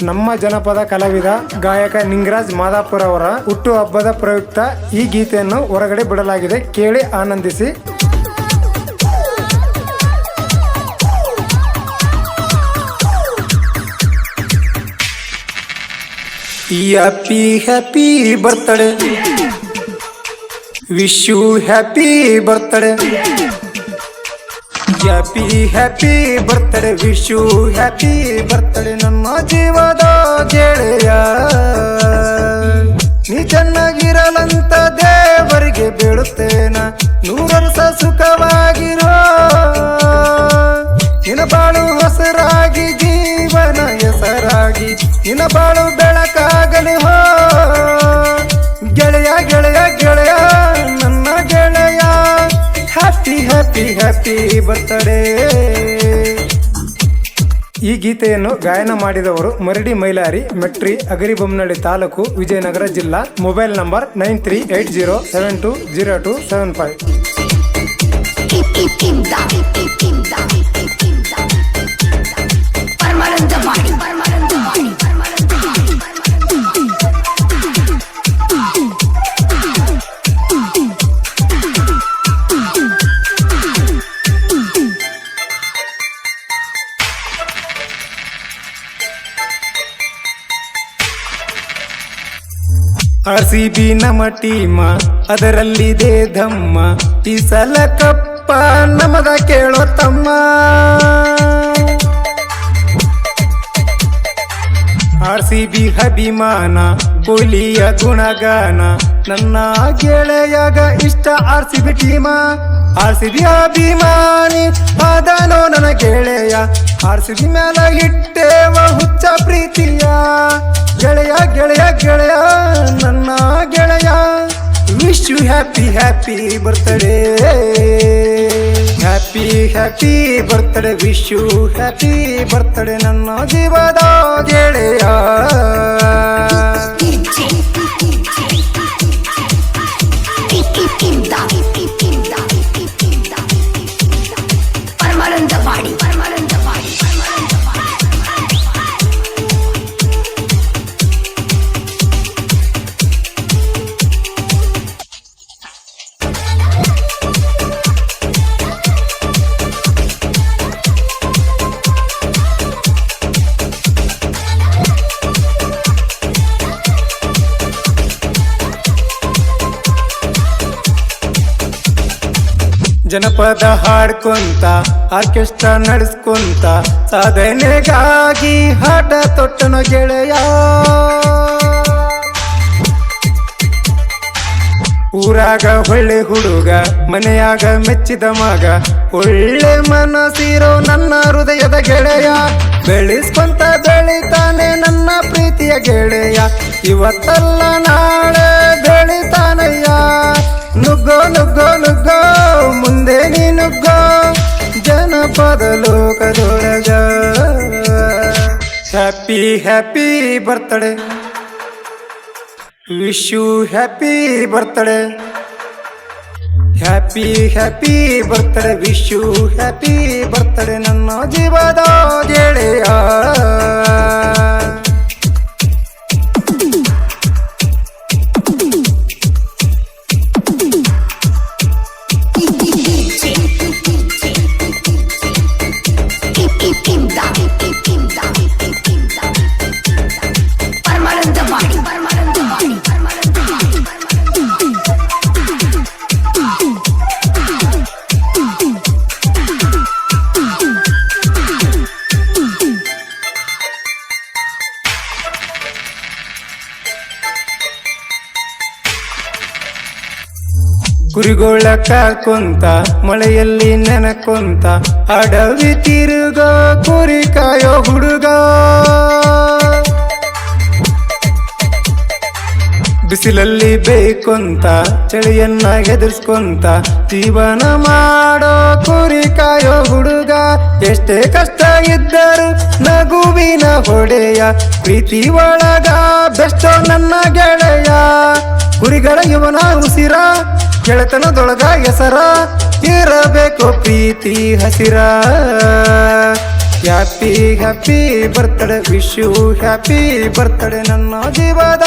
ನಮ್ಮ ಜನಪದ ಕಲಾವಿದ ಗಾಯಕ ನಿಂಗರಾಜ್ ಮಾದಾಪುರ ಅವರ ಹುಟ್ಟು ಹಬ್ಬದ ಪ್ರಯುಕ್ತ ಈ ಗೀತೆಯನ್ನು ಹೊರಗಡೆ ಬಿಡಲಾಗಿದೆ. ಕೇಳಿ ಆನಂದಿಸಿ. Happy happy birthday, wish you happy birthday, happy happy birthday, wish you happy birthday ನನ್ನ ಜೀವದ ಗೆಳೆಯ. ನೀ ಚೆನ್ನಾಗಿರಲಂತ ದೇವರಿಗೆ ಬೀಳುತ್ತೇನ, 100 ವರ್ಷ ಸುಖವಾಗಿರೋ, ನಿನ್ನ ಬಾಳು ಹೊಸರಾಗಿ ಜೀವನ ಹೆಸರಾಗಿ, ನಿನ್ನ ಬಾಳು ಬೆಳಕಾಗಲಿ ಹೋ ಗೆಳೆಯ ಗೆಳೆಯ ಗೆಳೆಯ ನನ್ನ ಗೆಳೆಯ. Happy happy happy birthday. ಈ ಗೀತೆಯನ್ನು ಗಾಯನ ಮಾಡಿದವರು ಮರಡಿ ಮೈಲಾರಿ, ಮೆಟ್ರಿ, ಅಗರಿಬೊಮ್ಮನಹಳ್ಳಿ ತಾಲೂಕು, ವಿಜಯನಗರ ಜಿಲ್ಲಾ. Mobile number 9380720275. RCB ನಮ್ಮ ಟೀಮ, ಅದರಲ್ಲಿದೆ ಧಮ್ಮ, ಈ ಸಲ ಕಪ್ಪ ನಮದ ಕೇಳೋ ತಮ್ಮ. RCB ಅಭಿಮಾನ, ಕೊಹ್ಲಿಯ ಗುಣಗಾನ, ನನ್ನ ಗೆಳೆಯಾಗ ಇಷ್ಟ RCB ಟೀಮ. RCB ಅಭಿಮಾನಿ ಅದನೋ ನನ್ನ ಗೆಳೆಯ, RCB ಮ್ಯಾಲ ಇಟ್ಟೇವ ಹುಚ್ಚ ಪ್ರೀತಿಯ. ಗೆಳೆಯ ಗೆಳೆಯ ಗೆಳೆಯ ನನ್ನ ಗೆಳೆಯ, wish you happy happy birthday, happy happy birthday, wish you happy birthday ನನ್ನ ಜೀವದ ಗೆಳೆಯ. ಜನಪದ ಹಾಡ್ಕೊಂತ ಆರ್ಕೆಸ್ಟ್ರಾ ನಡೆಸ್ಕೊಂತ, ಸಾಧನೆಗಾಗಿ ಹಾಟ ತೊಟ್ಟನು ಗೆಳೆಯ. ಊರಾಗ ಒಳ್ಳೆ ಹುಡುಗ, ಮನೆಯಾಗ ಮೆಚ್ಚಿದ ಮಗ, ಒಳ್ಳೆ ಮನಸ್ಸಿರೋ ನನ್ನ ಹೃದಯದ ಗೆಳೆಯ. ಬೆಳೆಸ್ಕೊಂತ ಬೆಳಿತಾನೆ ನನ್ನ ಪ್ರೀತಿಯ ಗೆಳೆಯ, ಇವತ್ತಲ್ಲ ನಾಳೆ ಬೆಳಿತಾನಯ್ಯ. ನುಗ್ಗೋ ನುಗ್ಗೋ ನುಗ್ಗೋ ಮುಂದೆ ನೀ ನುಗ್ಗೋ ಜನಪದ ಲೋಕದೊಳಗ. Happy happy birthday, wish you happy birthday, happy happy birthday, wish you happy birthday ನನ್ನ ಜೀವದ ಗೆಳೆಯ. ಕುರಿಗೋಳ ಕಾಕೊಂತ ಮಳೆಯಲ್ಲಿ ನೆನಕೊಂತ, ಅಡವಿ ತಿರುಗೋ ಕುರಿ ಕಾಯೋ ಹುಡುಗ. ಬಿಸಿಲಲ್ಲಿ ಬೇಕೊಂತ ಚಳಿಯನ್ನ ಎದುರಿಸ್ಕೊಂತ, ಜೀವನ ಮಾಡೋ ಕುರಿ ಕಾಯೋ ಹುಡುಗ. ಎಷ್ಟೇ ಕಷ್ಟ ಇದ್ದರು ನಗುವಿನ ಹೊಡೆಯ, ಪ್ರೀತಿ ಒಳಗ ಬೆಷ್ಟೋ ನನ್ನ ಗೆಳೆಯ. ಕುರಿಗಳ ಇವನ ಉಸಿರ, ಗೆಳೆತನದೊಳಗ ಹೆಸರ, ಇರಬೇಕು ಪ್ರೀತಿ ಹಸಿರ. Happy happy birthday wish you happy birthday ನನ್ನ ಜೀವದ